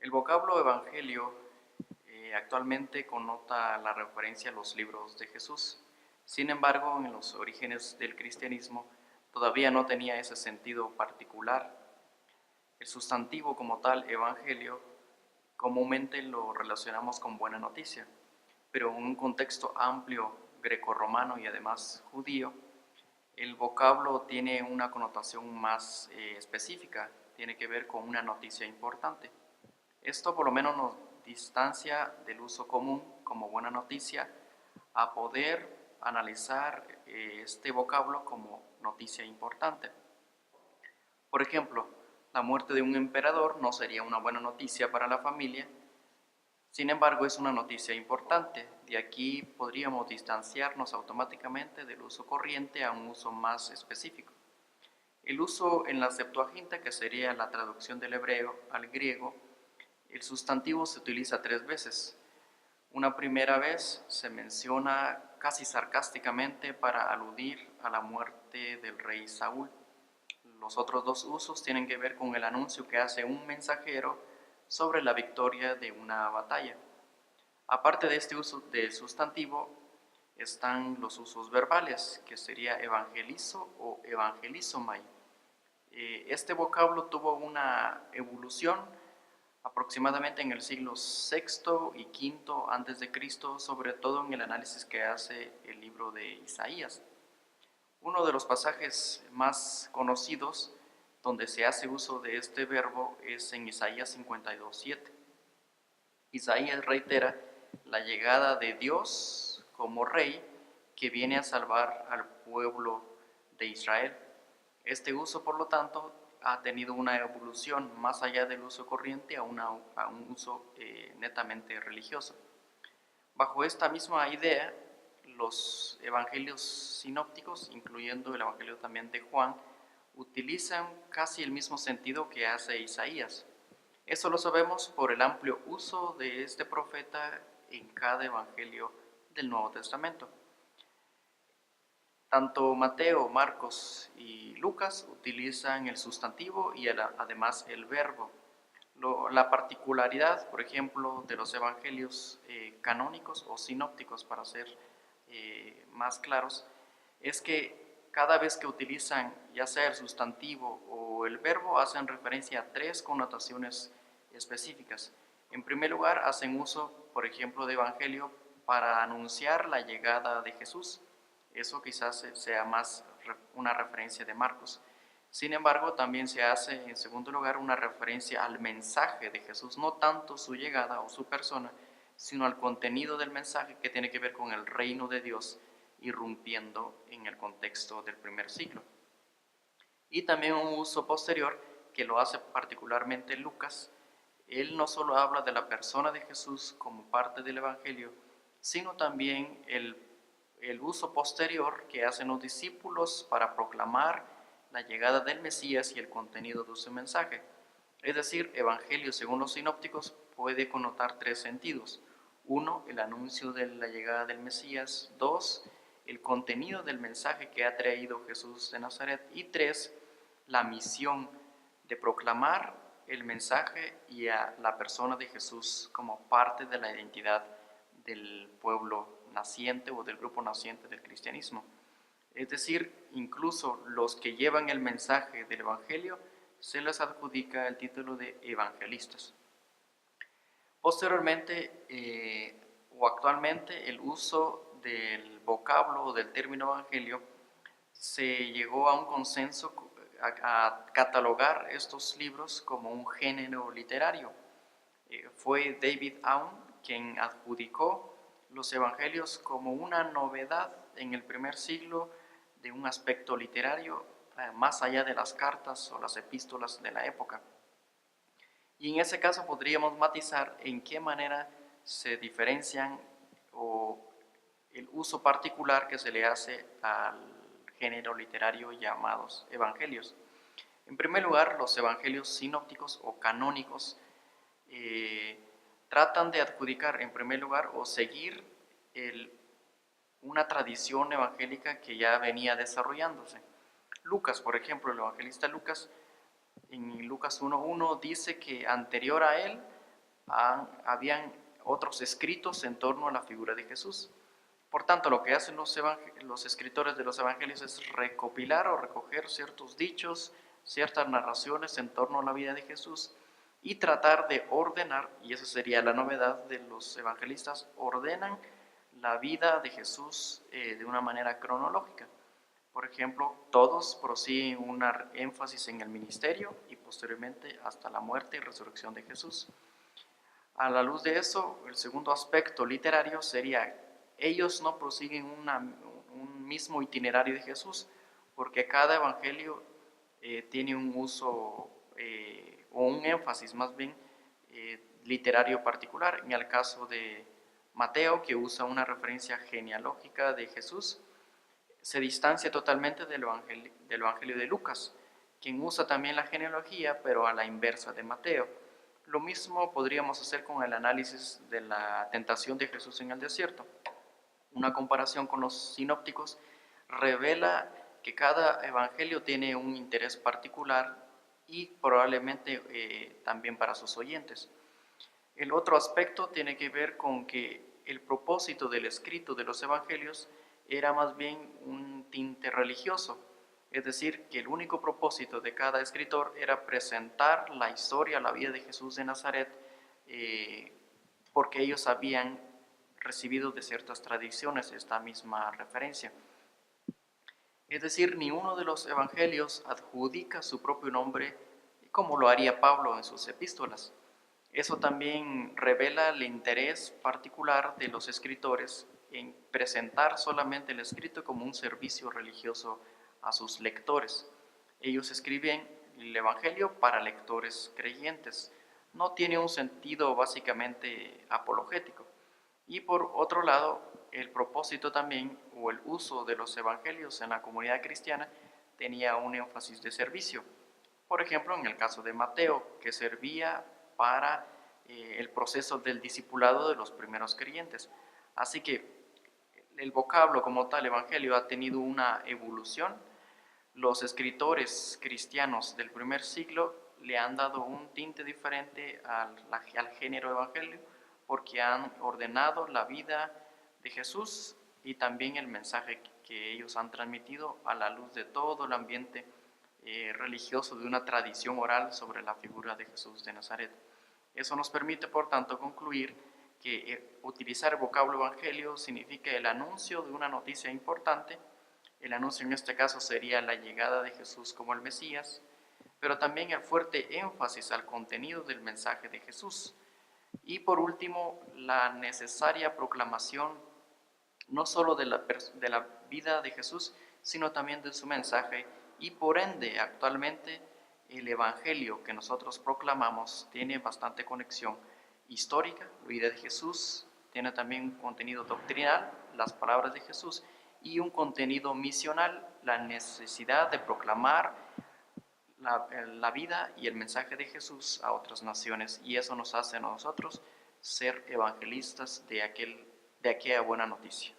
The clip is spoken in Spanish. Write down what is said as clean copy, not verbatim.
El vocablo evangelio actualmente connota la referencia a los libros de Jesús. Sin embargo, en los orígenes del cristianismo todavía no tenía ese sentido particular. El sustantivo como tal, evangelio, comúnmente lo relacionamos con buena noticia, pero en un contexto amplio grecorromano y además judío, el vocablo tiene una connotación más específica, tiene que ver con una noticia importante. Esto por lo menos nos distancia del uso común como buena noticia a poder analizar este vocablo como noticia importante. Por ejemplo, la muerte de un emperador no sería una buena noticia para la familia, sin embargo es una noticia importante. De aquí podríamos distanciarnos automáticamente del uso corriente a un uso más específico. El uso en la Septuaginta, que sería la traducción del hebreo al griego, el sustantivo se utiliza 3 veces. Una primera vez se menciona casi sarcásticamente para aludir a la muerte del rey Saúl. Los otros 2 usos tienen que ver con el anuncio que hace un mensajero sobre la victoria de una batalla. Aparte de este uso del sustantivo, están los usos verbales, que sería evangelizo o evangelizomai. Este vocablo tuvo una evolución aproximadamente en el siglo VI y V antes de Cristo, sobre todo en el análisis que hace el libro de Isaías. Uno de los pasajes más conocidos donde se hace uso de este verbo es en Isaías 52:7. Isaías reitera la llegada de Dios como rey que viene a salvar al pueblo de Israel. Este uso, por lo tanto, ha tenido una evolución más allá del uso corriente a un uso netamente religioso. Bajo esta misma idea, los evangelios sinópticos, incluyendo el evangelio también de Juan, utilizan casi el mismo sentido que hace Isaías. Eso lo sabemos por el amplio uso de este profeta en cada evangelio del Nuevo Testamento. Tanto Mateo, Marcos y Lucas utilizan el sustantivo y además el verbo. La particularidad, por ejemplo, de los evangelios canónicos o sinópticos, para ser más claros, es que cada vez que utilizan ya sea el sustantivo o el verbo, hacen referencia a 3 connotaciones específicas. En primer lugar, hacen uso, por ejemplo, de evangelio para anunciar la llegada de Jesús. Eso quizás sea más una referencia de Marcos. Sin embargo, también se hace, en segundo lugar, una referencia al mensaje de Jesús, no tanto su llegada o su persona, sino al contenido del mensaje que tiene que ver con el reino de Dios irrumpiendo en el contexto del primer siglo. Y también un uso posterior que lo hace particularmente Lucas. Él no solo habla de la persona de Jesús como parte del Evangelio, sino también el uso posterior que hacen los discípulos para proclamar la llegada del Mesías y el contenido de su mensaje. Es decir, evangelio según los sinópticos puede connotar 3 sentidos. 1, el anuncio de la llegada del Mesías. 2, el contenido del mensaje que ha traído Jesús de Nazaret. Y 3, la misión de proclamar el mensaje y a la persona de Jesús como parte de la identidad del pueblo naciente o del grupo naciente del cristianismo. Es decir, incluso los que llevan el mensaje del Evangelio se les adjudica el título de evangelistas. Posteriormente o actualmente el uso del vocablo o del término evangelio se llegó a un consenso a catalogar estos libros como un género literario. Fue David Aune quien adjudicó los evangelios como una novedad en el primer siglo de un aspecto literario más allá de las cartas o las epístolas de la época. Y en ese caso podríamos matizar en qué manera se diferencian o el uso particular que se le hace al género literario llamados evangelios. En primer lugar, los evangelios sinópticos o canónicos tratan de adjudicar en primer lugar o seguir una tradición evangélica que ya venía desarrollándose. Lucas, por ejemplo, el evangelista Lucas, en Lucas 1:1 dice que anterior a él habían otros escritos en torno a la figura de Jesús. Por tanto, lo que hacen los escritores de los evangelios es recopilar o recoger ciertos dichos, ciertas narraciones en torno a la vida de Jesús y tratar de ordenar, y esa sería la novedad de los evangelistas, ordenan la vida de Jesús de una manera cronológica. Por ejemplo, todos prosiguen un énfasis en el ministerio y posteriormente hasta la muerte y resurrección de Jesús. A la luz de eso, el segundo aspecto literario sería, ellos no prosiguen un mismo itinerario de Jesús, porque cada evangelio tiene un uso o un énfasis más bien literario particular. En el caso de Mateo, que usa una referencia genealógica de Jesús, se distancia totalmente del evangelio de Lucas, quien usa también la genealogía, pero a la inversa de Mateo. Lo mismo podríamos hacer con el análisis de la tentación de Jesús en el desierto. Una comparación con los sinópticos revela que cada evangelio tiene un interés particular y probablemente también para sus oyentes. El otro aspecto tiene que ver con que el propósito del escrito de los evangelios era más bien un tinte religioso, es decir, que el único propósito de cada escritor era presentar la historia, la vida de Jesús de Nazaret, porque ellos habían recibido de ciertas tradiciones esta misma referencia. Es decir, ni uno de los evangelios adjudica su propio nombre como lo haría Pablo en sus epístolas. Eso también revela el interés particular de los escritores en presentar solamente el escrito como un servicio religioso a sus lectores. Ellos escriben el Evangelio para lectores creyentes. No tiene un sentido básicamente apologético. Y por otro lado, el propósito también o el uso de los evangelios en la comunidad cristiana tenía un énfasis de servicio. Por ejemplo, en el caso de Mateo, que servía para el proceso del discipulado de los primeros creyentes. Así que el vocablo como tal, evangelio, ha tenido una evolución. Los escritores cristianos del primer siglo le han dado un tinte diferente al género evangelio, porque han ordenado la vida de Jesús y también el mensaje que ellos han transmitido a la luz de todo el ambiente religioso de una tradición oral sobre la figura de Jesús de Nazaret. Eso nos permite, por tanto, concluir que utilizar el vocablo evangelio significa el anuncio de una noticia importante. El anuncio en este caso sería la llegada de Jesús como el Mesías, pero también el fuerte énfasis al contenido del mensaje de Jesús. Y por último, la necesaria proclamación no solo de la vida de Jesús, sino también de su mensaje, y por ende actualmente el Evangelio que nosotros proclamamos tiene bastante conexión histórica, la vida de Jesús, tiene también un contenido doctrinal, las palabras de Jesús, y un contenido misional, la necesidad de proclamar la vida y el mensaje de Jesús a otras naciones, y eso nos hace a nosotros ser evangelistas de aquella buena noticia.